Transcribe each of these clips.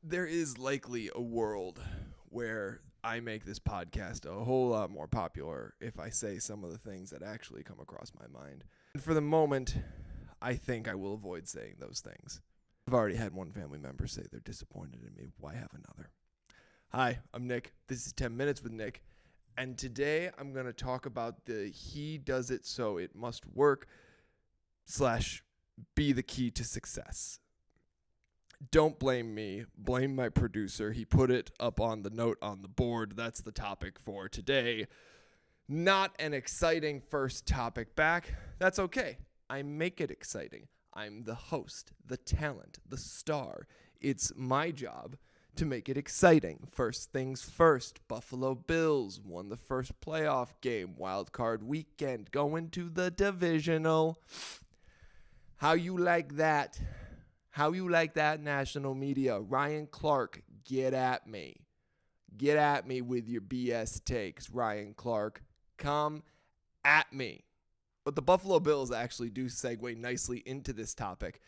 There is likely a world where I make this podcast a whole lot more popular if I say some of the things that actually come across my mind. And for the moment, I think I will avoid saying those things. I've already had one family member say they're disappointed in me. Why have another? Hi, I'm Nick. This is 10 Minutes with Nick. And today I'm going to talk about the he does it so it must work / be the key to success. Don't blame me. Blame my producer. He put it up on the note on the board. That's the topic for today. Not an exciting first topic back. That's okay. I make it exciting. I'm the host, the talent, the star. It's my job to make it exciting. First things first, Buffalo Bills won the first playoff game, wild card weekend, going to the divisional. How you like that? How you like that, national media? Ryan Clark, get at me. Get at me with your BS takes, Ryan Clark. Come at me. But the Buffalo Bills actually do segue nicely into this topic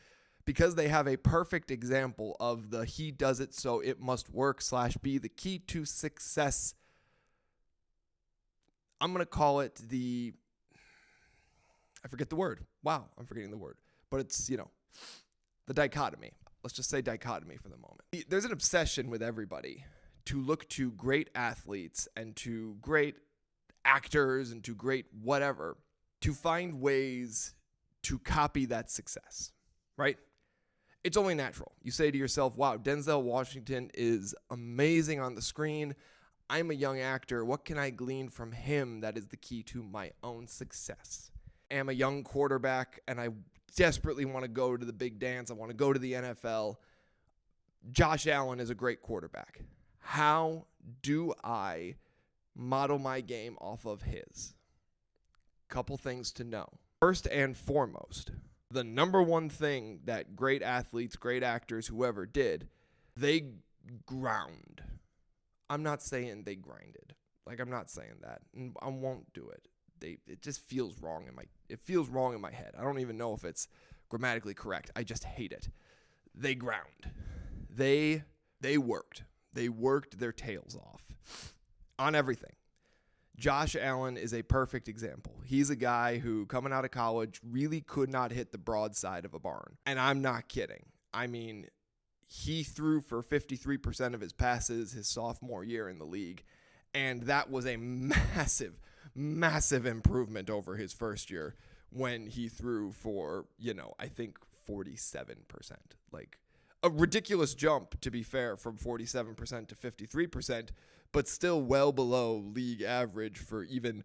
because they have a perfect example of the he does it so it must work / be the key to success. I'm going to call it I forget the word. Wow, I'm forgetting the word. But it's, the dichotomy. Let's just say dichotomy for the moment. There's an obsession with everybody to look to great athletes and to great actors and to great whatever to find ways to copy that success, right? It's only natural. You say to yourself, wow, Denzel Washington is amazing on the screen. I'm a young actor. What can I glean from him that is the key to my own success? I'm a young quarterback and I desperately want to go to the big dance. I want to go to the NFL. Josh Allen is a great quarterback. How do I model my game off of his? Couple things to know. First and foremost, the number one thing that great athletes, great actors, whoever did, they ground. I'm not saying they grinded. I'm not saying that. And I won't do it. It just feels wrong in my head. I don't even know if it's grammatically correct. I just hate it. They ground. They worked. They worked their tails off on everything. Josh Allen is a perfect example. He's a guy who, coming out of college, really could not hit the broadside of a barn. And I'm not kidding. I mean, he threw for 53% of his passes his sophomore year in the league. And that was a massive improvement over his first year when he threw for, I think 47%. Like a ridiculous jump, to be fair, from 47% to 53%, but still well below league average for even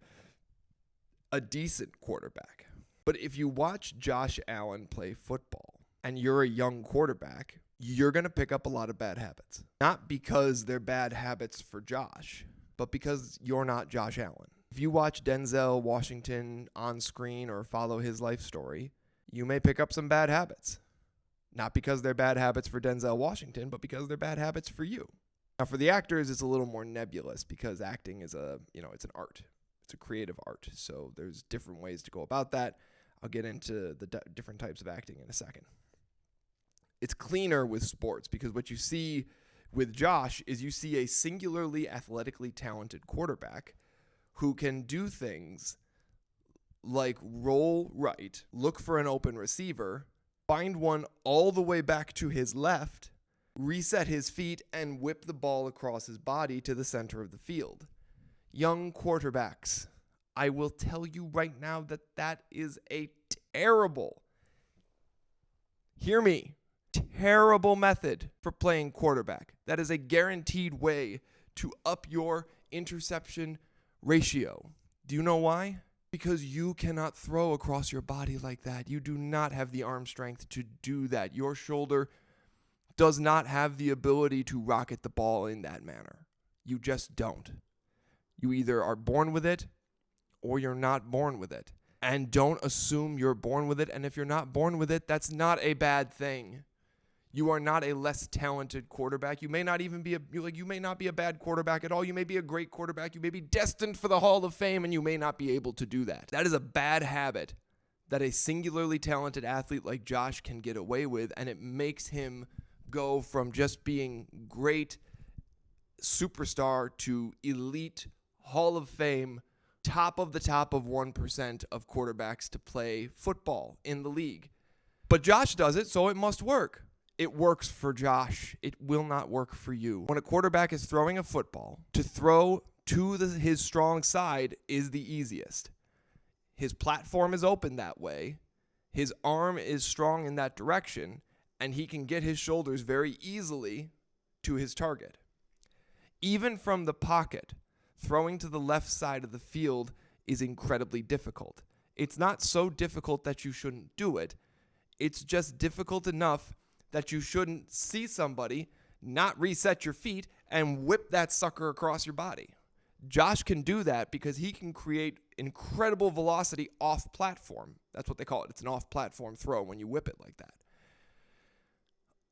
a decent quarterback. But if you watch Josh Allen play football and you're a young quarterback, you're going to pick up a lot of bad habits. Not because they're bad habits for Josh, but because you're not Josh Allen. If you watch Denzel Washington on screen or follow his life story, you may pick up some bad habits. Not because they're bad habits for Denzel Washington, but because they're bad habits for you. Now, for the actors, it's a little more nebulous because acting is it's an art. It's a creative art. So there's different ways to go about that. I'll get into the different types of acting in a second. It's cleaner with sports because what you see with Josh is you see a singularly athletically talented quarterback who can do things like roll right, look for an open receiver, find one all the way back to his left, reset his feet, and whip the ball across his body to the center of the field. Young quarterbacks, I will tell you right now that is a terrible, hear me, terrible method for playing quarterback. That is a guaranteed way to up your interception ratio. Do you know why? Because you cannot throw across your body like that. You do not have the arm strength to do that. Your shoulder does not have the ability to rocket the ball in that manner. You just don't. You either are born with it or you're not born with it. And don't assume you're born with it. And if you're not born with it, that's not a bad thing. You are not a less talented quarterback. You may not even be you may not be a bad quarterback at all. You may be a great quarterback. You may be destined for the Hall of Fame, and you may not be able to do that. That is a bad habit that a singularly talented athlete like Josh can get away with, and it makes him go from just being great superstar to elite Hall of Fame, top of the top of 1% of quarterbacks to play football in the league. But Josh does it, so it must work. It works for Josh. It will not work for you. When a quarterback is throwing a football, to throw to his strong side is the easiest. His platform is open that way. His arm is strong in that direction, and he can get his shoulders very easily to his target. Even from the pocket, throwing to the left side of the field is incredibly difficult. It's not so difficult that you shouldn't do it. It's just difficult enough that you shouldn't see somebody not reset your feet and whip that sucker across your body. Josh can do that because he can create incredible velocity off platform. That's what they call it. It's an off platform throw when you whip it like that.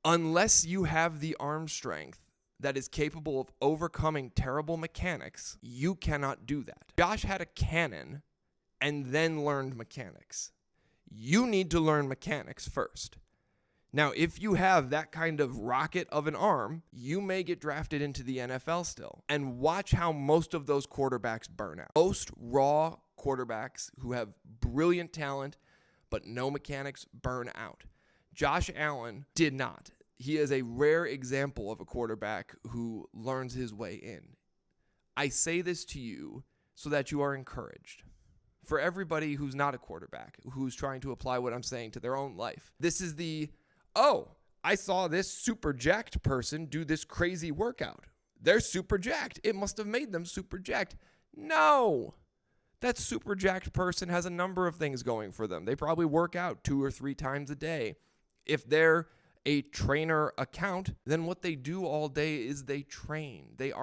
Unless you have the arm strength that is capable of overcoming terrible mechanics, you cannot do that. Josh had a cannon and then learned mechanics. You need to learn mechanics first. Now, if you have that kind of rocket of an arm, you may get drafted into the NFL still. And watch how most of those quarterbacks burn out. Most raw quarterbacks who have brilliant talent but no mechanics burn out. Josh Allen did not. He is a rare example of a quarterback who learns his way in. I say this to you so that you are encouraged. For everybody who's not a quarterback, who's trying to apply what I'm saying to their own life, this is I saw this super jacked person do this crazy workout. They're super jacked. It must have made them super jacked. No. That super jacked person has a number of things going for them. They probably work out 2 or 3 times a day. If they're a trainer account, then what they do all day is they train. They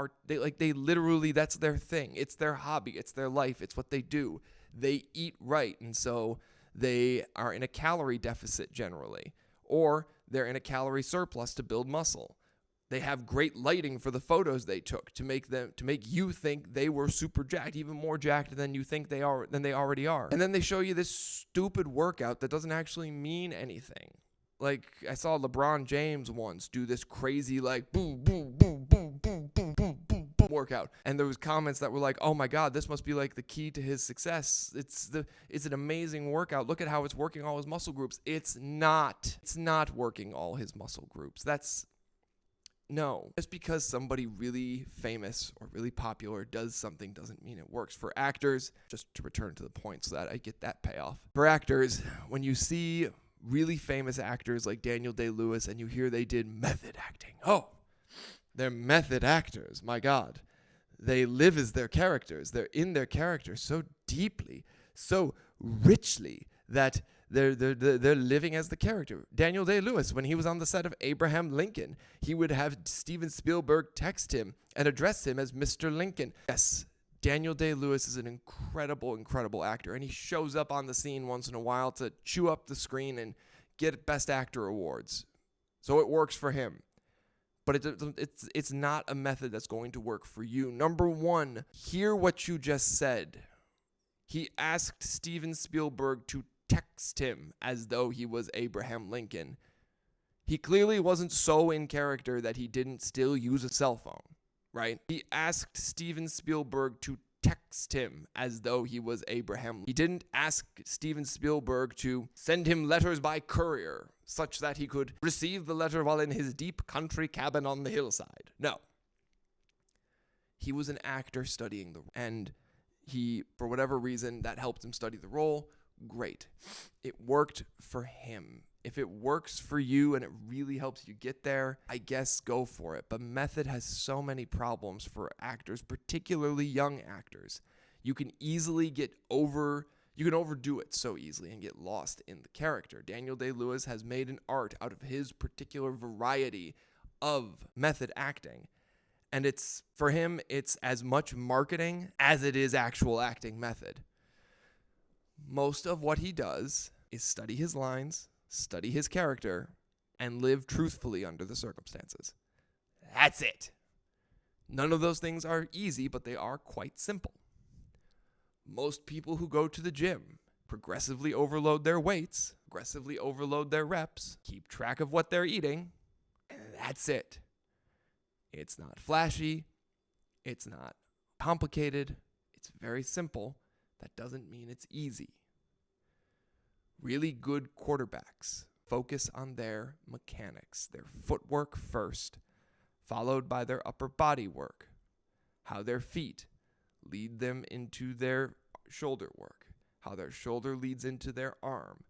literally, that's their thing. It's their hobby. It's their life. It's what they do. They eat right. And so they are in a calorie deficit generally, or they're in a calorie surplus to build muscle. They have great lighting for the photos they took to make you think they were super jacked, even more jacked than you think they already are. And then they show you this stupid workout that doesn't actually mean anything. Like, I saw LeBron James once do this crazy, like, boom, boom, boom, boom, boom, boom, boom, boom, boom workout. And there was comments that were like, oh my God, this must be like the key to his success. It's an amazing workout. Look at how it's working all his muscle groups. It's not. It's not working all his muscle groups. No. Just because somebody really famous or really popular does something doesn't mean it works. For actors, just to return to the point so that I get that payoff. For actors, when you see really famous actors like Daniel Day-Lewis and you hear they did method acting. Oh, they're method actors. My God. They live as their characters. They're in their characters so deeply, so richly that they're living as the character. Daniel Day-Lewis, when he was on the set of Abraham Lincoln, he would have Steven Spielberg text him and address him as Mr. Lincoln. Yes, Daniel Day-Lewis is an incredible, incredible actor, and he shows up on the scene once in a while to chew up the screen and get Best Actor awards. So it works for him. But it's not a method that's going to work for you. Number one, hear what you just said. He asked Steven Spielberg to text him as though he was Abraham Lincoln. He clearly wasn't so in character that he didn't still use a cell phone. Right? He asked Steven Spielberg to text him as though he was Abraham. He didn't ask Steven Spielberg to send him letters by courier, such that he could receive the letter while in his deep country cabin on the hillside. No. He was an actor studying the role, and he, for whatever reason, that helped him study the role. Great. It worked for him. If it works for you and it really helps you get there, I guess go for it. But method has so many problems for actors, particularly young actors. You can overdo it so easily and get lost in the character. Daniel Day-Lewis has made an art out of his particular variety of method acting. And for him, it's as much marketing as it is actual acting method. Most of what he does is study his lines, study his character, and live truthfully under the circumstances. That's it. None of those things are easy, but they are quite simple. Most people who go to the gym progressively overload their weights, aggressively overload their reps, keep track of what they're eating, and that's it. It's not flashy. It's not complicated. It's very simple. That doesn't mean it's easy. Really good quarterbacks focus on their mechanics, their footwork first, followed by their upper body work, how their feet lead them into their shoulder work, how their shoulder leads into their arm,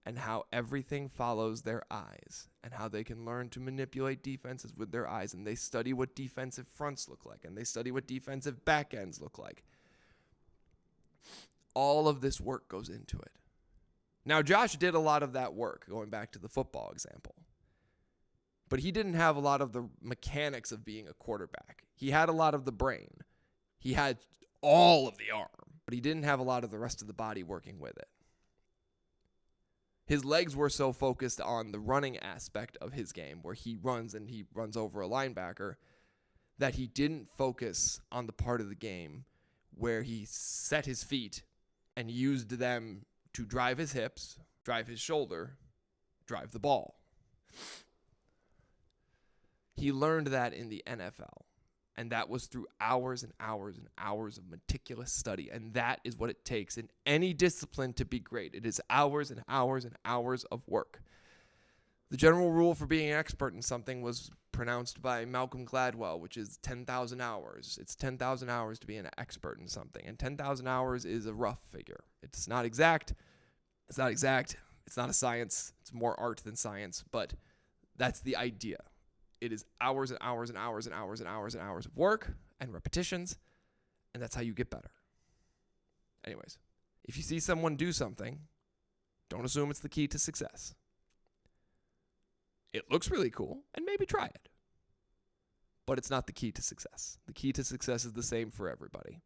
and how everything follows their eyes, and how they can learn to manipulate defenses with their eyes, and they study what defensive fronts look like, and they study what defensive back ends look like. All of this work goes into it. Now, Josh did a lot of that work, going back to the football example. But he didn't have a lot of the mechanics of being a quarterback. He had a lot of the brain. He had all of the arm, but he didn't have a lot of the rest of the body working with it. His legs were so focused on the running aspect of his game, where he runs and he runs over a linebacker, that he didn't focus on the part of the game where he set his feet and used them to drive his hips, drive his shoulder, drive the ball. He learned that in the NFL, and that was through hours and hours and hours of meticulous study, and that is what it takes in any discipline to be great. It is hours and hours and hours of work. The general rule for being an expert in something was pronounced by Malcolm Gladwell, which is 10,000 hours. It's 10,000 hours to be an expert in something, and 10,000 hours is a rough figure. It's not exact. It's not a science. It's more art than science, but that's the idea. It is hours and hours and hours and hours and hours and hours of work and repetitions, and that's how you get better. Anyways, if you see someone do something, don't assume it's the key to success. It looks really cool, and maybe try it. But it's not the key to success. The key to success is the same for everybody.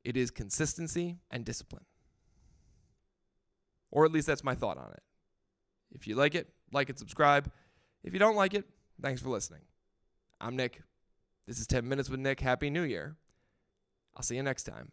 It is consistency and discipline. Or at least that's my thought on it. If you like it, like and subscribe. If you don't like it, thanks for listening. I'm Nick. This is 10 Minutes with Nick. Happy New Year. I'll see you next time.